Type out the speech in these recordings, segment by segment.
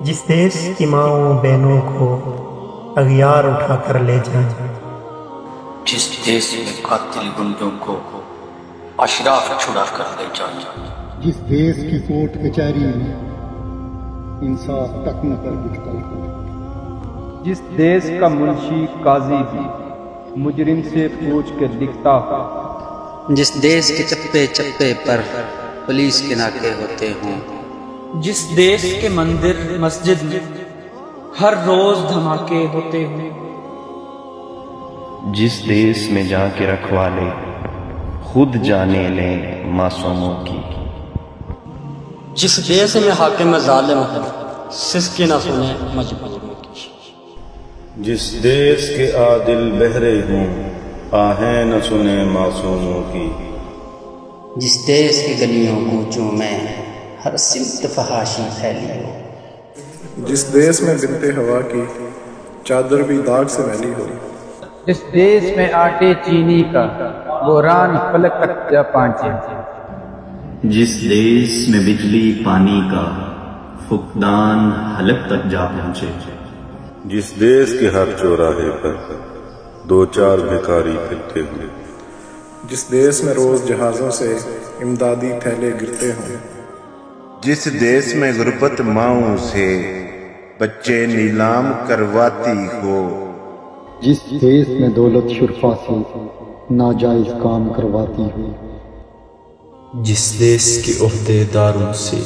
جس دیس کی ماؤں بہنوں کو اغیار اٹھا کر لے جائیں، جس دیس میں قاتل گنڈوں کو اشراف چھڑا کر لے جائیں، جس دیس کی کورٹ کچہری میں انصاف تک نہ کر دکھتا ہو، جس دیس کا منشی قاضی بھی مجرم سے پوچھ کے لکھتا ہو، جس دیس کے چپے چپے پر پولیس کے ناکے ہوتے ہوں، جس دیس کے مندر مسجد میں ہر روز دھماکے ہوتے ہیں، جس دیس میں جا کے رکھوالے خود جانے لیں معصوموں کی، جس دیس میں حاکم ظالم ہے سسکی نہ سنے مجبوروں کی، جس دیس کے عادل بہرے ہوں آہیں نہ سنے معصوموں کی، جس دیس کی گلیوں کوچوں میں ہر سمت فحاشی پھیلی ہو، جس دیس میں بنت ہوا کی چادر بھی داغ سے میلی ہو، جس دیس میں آٹے چینی کا بحران فلک تک جا پہنچے، جس دیس میں بجلی پانی کا فقدان حلق تک جا پہنچے، جس دیس کے ہر چوراہے پر دو چار بھکاری پھرتے ہوں، جس دیس میں روز جہازوں سے امدادی تھیلے گرتے ہوں، جس دیس میں غربت ماؤں سے بچے نیلام کرواتی ہو، جس دیس میں دولت شرفا سے ناجائز کام کرواتی ہو، جس دیس کے عہدے داروں سے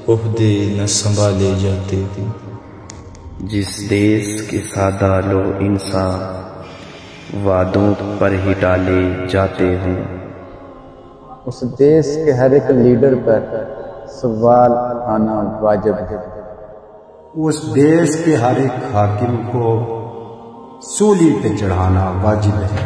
عہدے نہ سنبھالے جاتے ہوں، جس دیس کے سادہ لو انسان وعدوں پر ہی ڈالے جاتے ہوں، اس دیس کے ہر ایک لیڈر پر سوال آنا واجب ہے، اس دیس کے ہر ایک حاکم کو سولی پہ چڑھانا واجب ہے۔